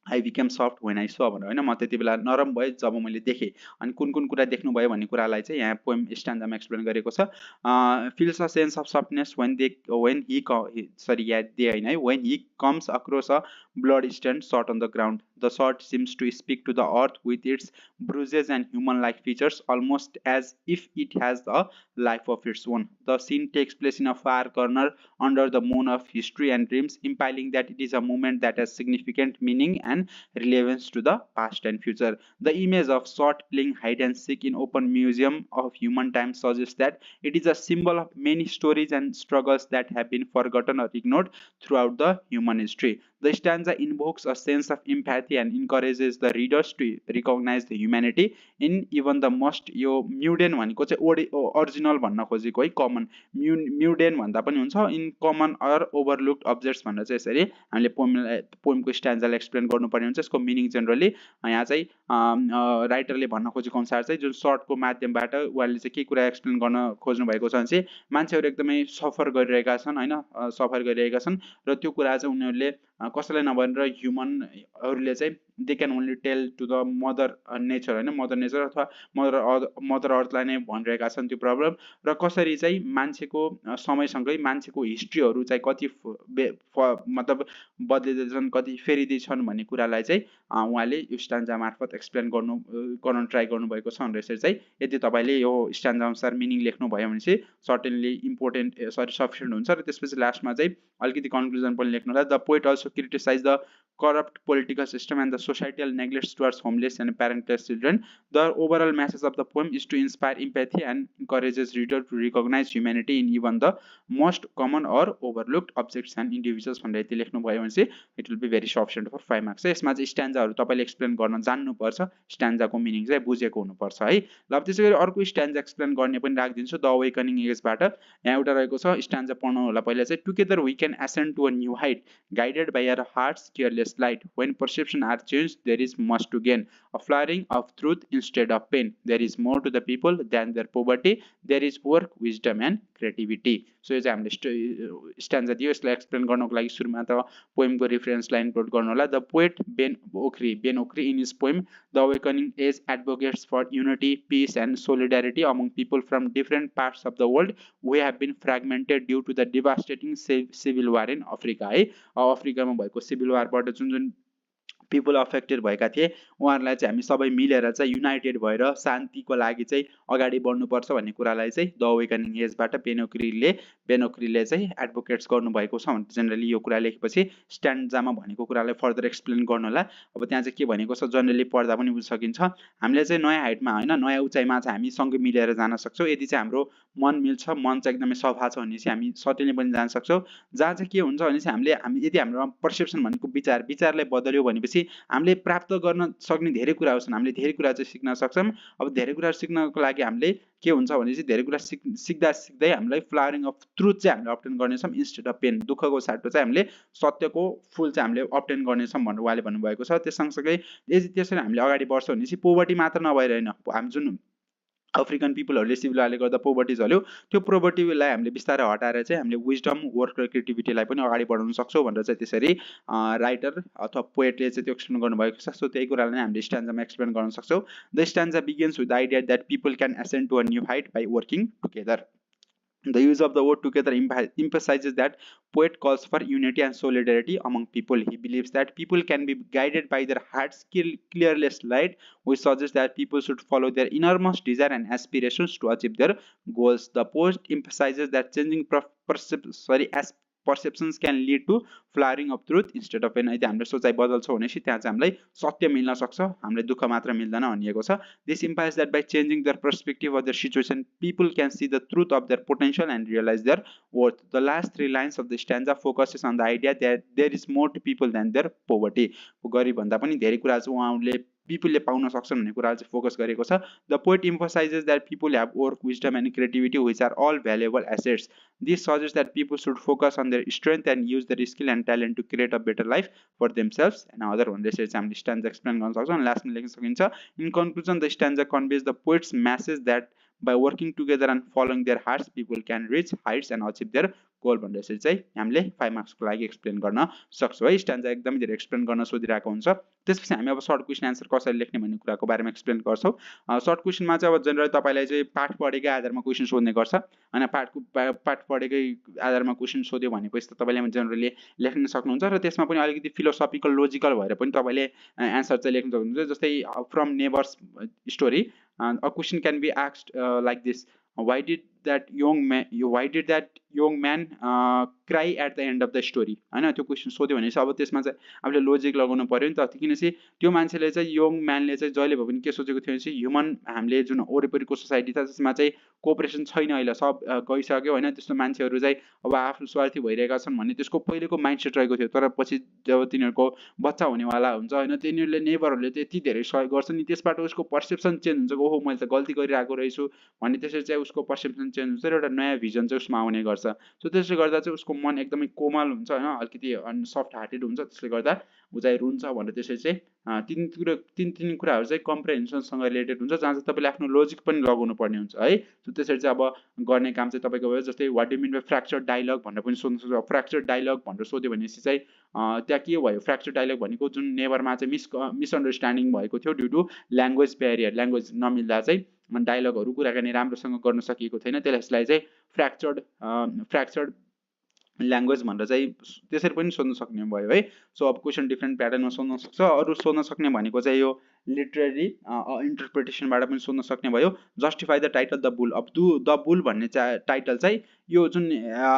I became soft when I saw भनेर हैन, म त्यति बेला नरम भए जब मैले देखेँ। अनि कुन कुन कुरा देख्नु भयो भन्ने कुरालाई चाहिँ यहाँ पोएम स्ट्यान्जामा एक्सप्लेन गरेको छ। feels a sense of softness when he when he comes across a blood-stained shot on the ground. The shot seems to speak to the earth with its bruises and human-like features, almost as if it has a life of its own. The scene takes place in a far corner under the moon of history and dreams, implying that it is a moment that has significant meaning and relevance to the past and future. The image of shot playing hide and seek in open museum of human time suggests that it is a symbol of many stories and struggles that have been forgotten or ignored throughout the human history. The stanza invokes a sense of empathy and encourages the readers to recognize the humanity in even the most यो म्युडेन भनेको चाहिँ original भन्न खोजेको है, common म्युडेन भन्दा पनि हुन्छ, in common or ओभरलुक्ड objects भनेर चाहिँ यसरी हामीले पोएमको स्ट्यान्जालाई एक्सप्लेन गर्नुपर्ने हुन्छ। यसको मिनिङ जेनरली यहाँ चाहिँ राइटरले भन्न खोजेको अनुसार चाहिँ जुन सर्टको माध्यमबाट उहाँले चाहिँ के कुरा एक्सप्लेन गर्न खोज्नु भएको छ भने चाहिँ मान्छेहरू एकदमै सफर गरिरहेका छन् हैन, सफर गरिरहेका छन् र त्यो कुरा चाहिँ उनीहरूले कसैलाई नभनेर ह्युमनहरूले चाहिँ they can only tell to the mother nature हैन, मदर नेचर अथवा मदर अर्थलाई नै भनिरहेका छन् त्यो प्रब्लम। र कसरी चाहिँ मान्छेको समयसँगै मान्छेको हिस्ट्रीहरू चाहिँ कति मतलब बदलिँदैछन्, कति फेरिँदैछन् भन्ने कुरालाई चाहिँ उहाँले यो स्ट्यान्जा मार्फत एक्सप्लेन गर्न ट्राई गर्नुभएको छ भनेर यसरी चाहिँ यदि तपाईँले यो स्ट्यान्जा अनुसार मिनिङ लेख्नुभयो भने चाहिँ सर्टेनली सफिसियन्ट हुन्छ। र त्यसपछि लास्टमा चाहिँ अलिकति कन्क्लुजन पनि लेख्नु होला। The poet also criticise the corrupt political system and the societal neglects towards homeless and parentless children. The overall message of the poem is to inspire empathy and encourages reader to recognize humanity in even the most common or overlooked objects and individuals भनेर यति लेख्नु भयो भने चाहिँ it will be very sufficient for 5 marks. यसमा चाहिँ स्ट्यान्जाहरू तपाईँले explain गर्न जान्नुपर्छ, स्ट्यान्जाको मिनिङ चाहिँ बुझेको हुनुपर्छ है। ल अब त्यसैगरी अर्को स्ट्यान्जा एक्सप्लेन गर्ने पनि राखिदिन्छु द अवेकनिङ एजबाट। यहाँ एउटा रहेको छ स्ट्यान्जा पढ्नु होला पहिला चाहिँ। Together we can ascend to a new height guided by our heart's careless light. When perception are changed, there is much to gain. A flowering of truth instead of pain. There is more to the people than their poverty. There is work, wisdom and creativity. So यो चाहिँ हामीले स्ट्यान्जा दियो, यसलाई explain गर्नको लागि सुरुमा त पोएमको रेफरेन्सलाई include गर्नु होला। The poet Ben Okri in his poem the awakening as advocates for unity, peace and solidarity among people from different parts of the world we have been fragmented due to the devastating civil war in Africa है। अफ्रिकामा भएको civil वारबाट जुन people affected भएका थिए उहाँहरूलाई चाहिँ हामी सबै मिलेर चाहिँ युनाइटेड भएर शान्तिको लागि चाहिँ अगाडि बढ्नुपर्छ भन्ने कुरालाई चाहिँ द अवेकनिङ एजबाट बेनोक्रीले चाहिँ एडभोकेट्स गर्नुभएको छ भने जेनरली यो कुरा लेखेपछि स्ट्यान्जामा भनेको कुरालाई फर्दर एक्सप्लेन गर्नु होला। अब त्यहाँ चाहिँ के भनेको छ जनरली पढ्दा पनि बुझ्न सकिन्छ। हामीले चाहिँ नयाँ हाइटमा हैन, नयाँ उचाइमा चाहिँ हामी सँगै मिलेर जान सक्छौँ यदि चाहिँ हाम्रो मन मिल्छ, मन चाहिँ एकदमै सफा छ भने चाहिँ हामी सटिलै पनि जान सक्छौँ। जहाँ चाहिँ के हुन्छ भने चाहिँ हामी यदि हाम्रो पर्सेप्सन भनेको विचारलाई बदल्यो भनेपछि हामीले प्राप्त गर्न सक्ने धेरै कुराहरू छन्, हामीले धेरै कुरा चाहिँ सिक्न सक्छौँ। अब धेरै कुरा सिक्नको लागि हामीले के हुन्छ भने चाहिँ धेरै कुरा सिक्दा सिक्दै हामीलाई फ्लावरिङ अफ ट्रुथ चाहिँ हामीले अब्टेन गर्नेछौँ इन्स्टेड अफ पेन। दुःखको साटो चाहिँ हामीले सत्यको फुल चाहिँ हामीले अब्टेन गर्नेछौँ भनेर उहाँले भन्नुभएको छ। त्यस सँगसँगै यदि त्यसरी हामीले अगाडि बढ्छौँ भने चाहिँ पोभर्टी मात्र नभएर हैन, हामी जुन अफ्रिकन पिपलहरूले सिभिल वारले गर्दा पोभर्टी झल्यो त्यो पोभर्टीलाई हामीले बिस्तारै हटाएर चाहिँ हामीले विजडम, वर्क र क्रिएटिभिटीलाई पनि अगाडि बढाउन सक्छौँ भनेर चाहिँ त्यसरी राइटर अथवा पोएटले चाहिँ त्यो एक्सप्लेन गर्नुभएको छ। सो त्यही कुरालाई नै हामीले स्ट्यान्जामा एक्सप्लेन गर्न सक्छौँ। The stanza begins with the idea that people can ascend to a new height by working together. The use of the word together emphasizes that poet calls for unity and solidarity among people. He believes that people can be guided by their heart's clearless light, which suggests that people should follow their innermost desire and aspirations to achieve their goals. The poet emphasizes that changing perceptions can lead to flowering of truth instead of यदि हाम्रो सोचाइ बदल्छौँ भनेपछि त्यहाँ चाहिँ हामीलाई सत्य मिल्न सक्छ, हामीलाई दुःख मात्र मिल्दैन भनिएको छ. This implies that by changing their perspective of their situation, people can see the truth of their potential and realize their worth. The last three lines of the stanza focuses on the idea that there is more to people than their poverty. गरिब भन्दा पनि धेरै कुरा चाहिँ उहाँले पिपलले पाउन सक्छन् भन्ने कुरा चाहिँ फोकस गरेको छ. The poet emphasizes that people have work, wisdom and creativity which are all valuable assets. This suggests that people should focus on their strength and use their skill and talent to create a better life for themselves and others. भन्दै चाहिँ हामीले स्ट्यान्जा explain गर्न सक्छौँ अनि लास्टमा लेख्न सकिन्छ. In conclusion, the stanza conveys the poet's message that by working together and following their hearts, people can reach heights and achieve their goal भन्दै चाहिँ हामीले 5 मार्क्सको लागि एक्सप्लेन गर्न सक्छौँ है. स्ट्यान्जा एकदमै धेरै एक्सप्लेन गर्न सोधिरहेको हुन्छ. त्यसपछि हामी अब सर्ट क्वेसन आन्सर कसरी लेख्ने भन्ने कुराको बारेमा एक्सप्लेन गर्छौँ. सर्ट क्वेसनमा चाहिँ अब जनरली तपाईँलाई चाहिँ पाठ पढेकै आधारमा क्वेसन सोध्ने गर्छ. अनि पाठ पढेकै आधारमा क्वेसन सोध्यो भनेपछि त तपाईँले जनरली लेख्न सक्नुहुन्छ र त्यसमा पनि अलिकति फिलोसफिकल लोजिकल भएर पनि तपाईँले एन्सर चाहिँ लेख्न सक्नुहुन्छ. जस्तै from neighbours story a question can be asked like this: why did that young man cry at the end of the story? हैन, त्यो क्वेसन सोध्यो भने चाहिँ अब त्यसमा चाहिँ हामीले लोजिक लगाउनु पर्यो नि त. किनकि त्यो मान्छेले चाहिँ यङ म्यानले चाहिँ जहिले भए पनि के सोचेको थियो भने चाहिँ ह्युमन हामीले जुन वरिपरिको सोसाइटी छ त्यसमा चाहिँ कोअपरेसन छैन, अहिले सब गइसक्यो होइन, त्यस्तो मान्छेहरू चाहिँ अब आफ्नो स्वार्थी भइरहेका छन् भन्ने त्यसको पहिलेको माइन्डसेट रहेको थियो. तर पछि जब तिनीहरूको बच्चा हुनेवाला हुन्छ होइन, तिनीहरूले नेबरहरूले त्यति धेरै सहयोग गर्छन् नि, त्यसबाट उसको पर्सेप्सन चेन्ज हुन्छ. ओहो मैले त गल्ती गरिरहेको रहेछु भन्ने त्यसरी चाहिँ उसको पर्सेप्सन चेन्ज हुन्छ र एउटा नयाँ भिजन चाहिँ उसमा आउने गर्छ. सो त्यसले गर्दा चाहिँ उसको मन एकदमै कोमल हुन्छ होइन, अलिकति सफ्ट हार्टेड हुन्छ. त्यसले गर्दा ऊ चाहिँ रुन्छ भनेर त्यसरी चाहिँ तीन कुराहरू चाहिँ कम्प्रेहेन्सनसँग रिलेटेड हुन्छ, जहाँ चाहिँ तपाईँले आफ्नो लोजिक पनि लगाउनु पर्ने हुन्छ है. सो त्यसरी चाहिँ अब गर्ने काम चाहिँ तपाईँको भयो. जस्तै what do mean by fracture dialogue भनेर पनि सोध्नु सक्छ. फ्र्याक्चर डायलग भनेर सोध्यो भनेपछि चाहिँ त्यहाँ के भयो, फ्र्याक्चर डायलग भनेको जुन नेबरमा चाहिँ मिसअन्डरस्ट्यान्डिङ भएको थियो due to language barrier, language नमिल्दा चाहिँ डायलगहरू कुराकानी राम्रोसँग गर्न सकिएको थिएन. त्यसलाई चाहिँ फ्र्याक्चर्ड ल्याङ्ग्वेज भनेर चाहिँ त्यसरी पनि सोध्न सक्ने भयो है. सो अब क्वेसन डिफ्रेन्ट प्याटर्नमा सोध्न सक्छ. अरू सोध्न सक्ने भनेको चाहिँ यो लिटरेरी इन्टरप्रिटेसनबाट पनि सोध्न सक्ने भयो. Justify the title the bull. अब द बुल भन्ने टाइटल चाहिँ यो जुन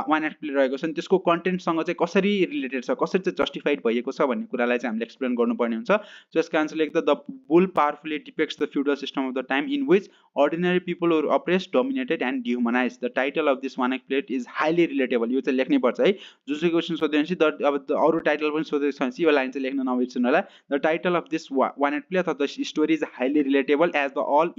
वान एक्ट प्ले रहेको छ नि त्यसको कन्टेन्टसँग चाहिँ कसरी रिलेटेड छ, कसरी चाहिँ जस्टिफाइड भएको छ भन्ने कुरालाई चाहिँ हामीले एक्सप्लेन गर्नुपर्ने हुन्छ. सो यसको आन्सर लेख्दा the bull powerfully depicts the feudal system of the time in which ordinary people were oppressed, dominated and dehumanized. The title of this one act play is highly relatable. यो चाहिँ लेख्नै पर्छ है. जुन चाहिँ question सोध्यो भने अब अरू टाइटल पनि सोधेको छ भने यो लाइन चाहिँ लेख्न नबिर्सनु होला. The title of this one act play अथवा the story is highly relatable as all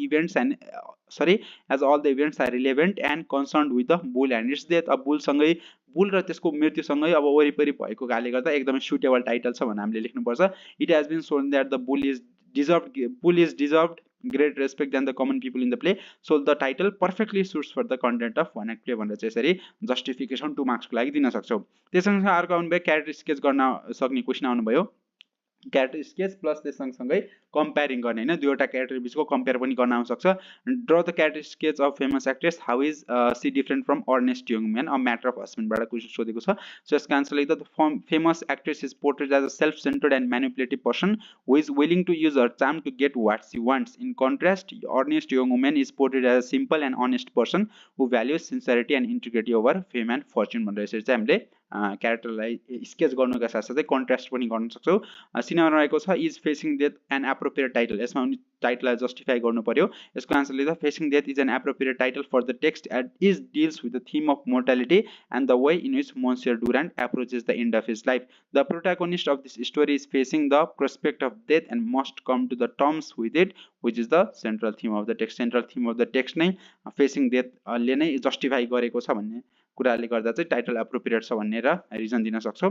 the events are relevant and concerned with the bull and its death. अब बुल र त्यसको मृत्युसँगै अब वरिपरि भएको कारणले गर्दा एकदमै सुटेबल टाइटल छ भनेर हामीले लेख्नुपर्छ. It has been shown that the bull is deserved great respect than the common people in the play. So the title perfectly suits for the content of one act play भनेर चाहिँ यसरी justification 2 मार्क्सको लागि दिन सक्छौँ. त्यससँग अर्को आउनु भयो character sketch गर्न सक्ने क्वेसन आउनु भयो. क्यारेक्टर स्केच प्लस त्यस सँगसँगै कम्पेयरिङ गर्ने होइन, दुईवटा क्यारेक्टर बिचको कम्पेयर पनि गर्न आउन सक्छ. Draw the character sketch of famous actress, how is she different from earnest young man, a matter of हस्बेन्डबाट क्वेसन सोधेको छ. सो यसको आन्सर लेख्दा the famous actress is portrayed as a self centred and manipulative person who is willing to use her charm to get what she wants. In contrast earnest young women is portrayed as a simple and honest person who values sincerity and integrity over fame and fortune भनेर यसरी चाहिँ हामीले क्यारेक्टरलाई sketch गर्नुका साथसाथै contrast पनि गर्न सक्छौँ. Cinema रहेको छ is facing death an appropriate title. यसमा पनि टाइटललाई जस्टिफाई गर्नु पर्यो. यसको आन्सर लेख्दा facing death is an appropriate title for the text it is deals with the theme of mortality and the way in which Monsieur Durant approaches the end of his life. The protagonist of this story is facing the prospect of death and must come to the terms with it which is ड central theme of the text. Central theme of the text नै facing डेथले नै justify गरेको छ भन्ने कुराले गर्दा चाहिँ title appropriate छ भनेर रिजन दिन सक्छौँ.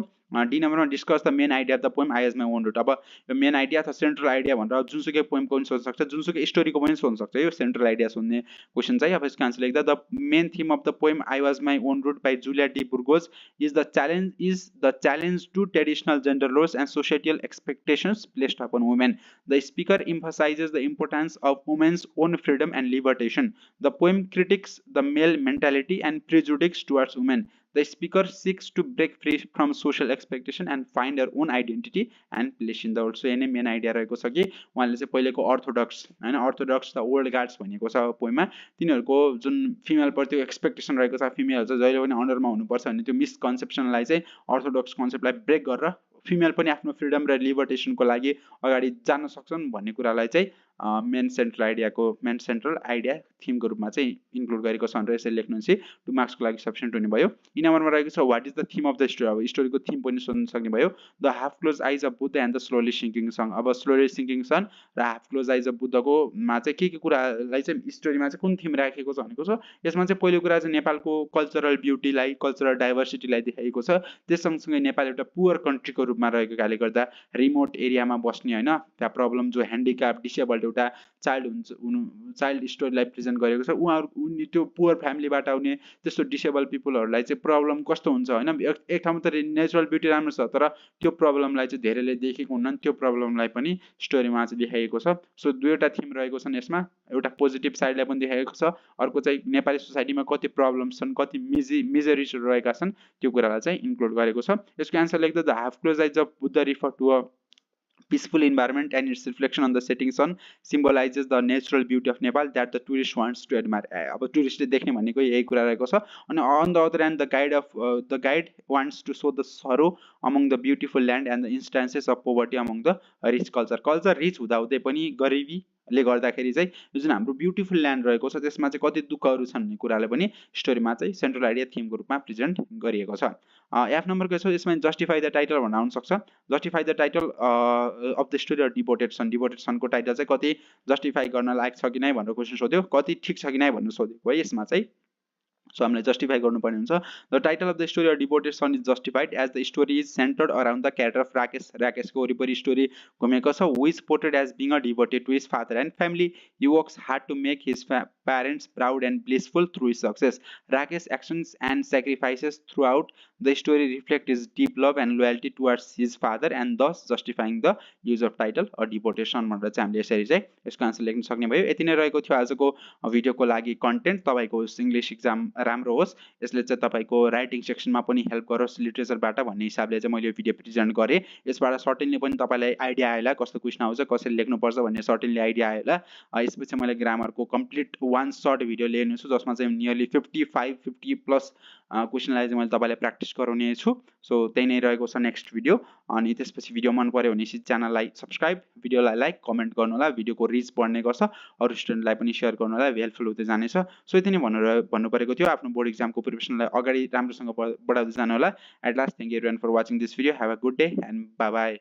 डी नम्बरमा discuss the main idea of the poem I as my own route. अब यो मेन आइडिया अथवा सेन्ट्रल आइडिया भनेर जुनसुकै पोएमको पनि सोध्न सक्छ, जुनसुकै स्टोरीको पनि सोध्न सक्छ. यो सेन्ट्रल आइडिया सोध्ने क्वेसन चाहिँ. अब यसको आन्सर लेख्दा the main theme of the poem I was my own route by Julia de Burgos is the challenge to traditional gender roles and societal expectations placed upon women. The speaker emphasizes the importance of women's own freedom and liberation. The poem critiques the male mentality and prejudice towards women. The speaker seeks to break free from social expectation and find their own identity and place in the world. So यही नै main idea रहेको छ कि उहाँले चाहिँ पहिलेको orthodox होइन, orthodox the old guards भनेको छ पोइममा, तिनीहरूको जुन फिमेलप्रति एक्सपेक्टेसन रहेको छ, फिमेलहरू चाहिँ जहिले पनि अन्डरमा हुनुपर्छ भन्ने त्यो मिसकन्सेप्सनलाई चाहिँ अर्थोडक्स कन्सेप्टलाई ब्रेक गरेर फिमेल पनि आफ्नो फ्रिडम र लिबर्टेसनको लागि अगाडि जान सक्छन् भन्ने कुरालाई चाहिँ मेन सेन्ट्रल आइडिया थिमको रूपमा चाहिँ इन्क्लुड गरेको छ भनेर यसरी लेख्नुहुन्छ। 2 मार्क्सको लागि सफिसियन्ट हुने भयो। इ नम्बरमा रहेको छ what is the theme of the story. अब स्टोरीको थिम पनि सोध्न सक्ने भयो। The half close eyes of Buddha and the slowly sinking sun. अब स्लोली सिङ्किङ सन र हाफ क्लोज आइज अफ बुद्धको मा चाहिँ के कुरालाई चाहिँ स्टोरीमा चाहिँ कुन थिम राखेको छ भनेको छ। यसमा चाहिँ पहिलो कुरा चाहिँ नेपालको कल्चरल ब्युटीलाई, कल्चरल डाइभर्सिटीलाई देखाएको छ। त्यस सँगसँगै नेपाल एउटा पुवर कन्ट्रीको रूपमा रहेको कारणले गर्दा रिमोट एरियामा बस्ने होइन, त्यहाँ प्रब्लम जो ह्यान्डिक्याप डिसेबल्ड एउटा चाइल्ड स्टोरीलाई प्रेजेन्ट गरेको छ। उनी त्यो पुवर फ्यामिलीबाट आउने त्यस्तो डिसेबल पिपलहरूलाई चाहिँ प्रब्लम कस्तो हुन्छ होइन, एक ठाउँमा त नेचुरल ब्युटी राम्रो छ तर त्यो प्रब्लमलाई चाहिँ धेरैले देखेको हुन्नन्, त्यो प्रब्लमलाई पनि स्टोरीमा चाहिँ देखाइएको छ। सो दुईवटा थिम रहेको छन् यसमा, एउटा पोजिटिभ साइडलाई पनि देखाएको छ, अर्को चाहिँ नेपाली सोसाइटीमा कति प्रब्लम्स छन्, कति मिजरिजहरू रहेका छन् त्यो कुरालाई चाहिँ इन्क्लुड गरेको छ। यसको एन्सर लेख्दा the half close eyes of Buddha refer to a peaceful environment and its reflection on the setting sun symbolizes the natural beauty of Nepal that the tourist wants to admire। अब टुरिस्टले देख्ने भनेको यही कुरा रहेको छ। अनि on the other end the guide wants to show the sorrow among the beautiful land and the instances of poverty among the rich culture rich हुँदाहुँदै पनि गरिबीले गर्दाखेरि चाहिँ यो जुन हाम्रो ब्युटिफुल ल्यान्ड रहेको छ त्यसमा चाहिँ कति दुःखहरू छन् भन्ने कुरालाई पनि स्टोरीमा चाहिँ सेन्ट्रल आइडिया थिमको रूपमा प्रेजेन्ट गरिएको छ। एफ नम्बरको छ यसमा जस्टिफाई द टाइटल भन्न आउन सक्छ। Justify the title of the story of devoted सनको टाइटल चाहिँ कति जस्टिफाई गर्न लायक छ कि नै भनेर क्वेसन सोध्यो, कति ठिक छ कि नै भन्नु सोधेको है यसमा चाहिँ। सो हामीले जस्टिफाई गर्नुपर्ने हुन्छ। The title of the story of devoted son is justified as the story is centred around the character of Rakesh. राकेशको वरिपरि स्टोरी घुमेको छ। Who is portrayed as being a devoted to his father and family. He works hard to make his parents proud and blissful through his success. Rakesh's actions and sacrifices throughout the story reflect his deep love and loyalty towards his father and thus justifying the use of title or devotion भनेर चाहिँ हामीले यसरी चाहिँ यसको answer लेख्न सक्ने भयो। यति नै रहेको थियो आजको भिडियोको लागि कन्टेन्ट। तपाईँको इङ्ग्लिस इक्जाम राम्रो होस्, यसले चाहिँ तपाईँको राइटिङ सेक्सनमा पनि हेल्प गरोस् लिटरेचरबाट भन्ने हिसाबले चाहिँ मैले यो भिडियो प्रेजेन्ट गरेँ। यसबाट सर्टेनली पनि तपाईँलाई आइडिया आएला कस्तो क्वेसन आउँछ, कसरी लेख्नुपर्छ भन्ने सर्टेनली आइडिया आएला। यसपछि मैले ग्रामरको कम्प्लिट वान सर्ट भिडियो ल्याउने छु जसमा चाहिँ नियरली 50+ क्वेसनलाई चाहिँ मैले तपाईँलाई प्र्याक्टिस गराउने छु। सो त्यही नै रहेको छ नेक्स्ट भिडियो। अनि त्यसपछि भिडियो मन पऱ्यो भनेपछि च्यानललाई सब्सक्राइब, भिडियोलाई लाइक, कमेन्ट गर्नु होला। भिडियोको रिच बढ्ने गर्छ, अरू स्टुडेन्टलाई पनि सेयर गर्नु होला, हेल्पफुल हुँदै जानेछ। सो यति नै भन्नु परेको थियो। आफ्नो बोर्ड इक्जामको प्रिपरेसनलाई अगाडि राम्रोसँग बढाउँदै जानु होला। At last thank you everyone for watching this video. Have a good day and bye by.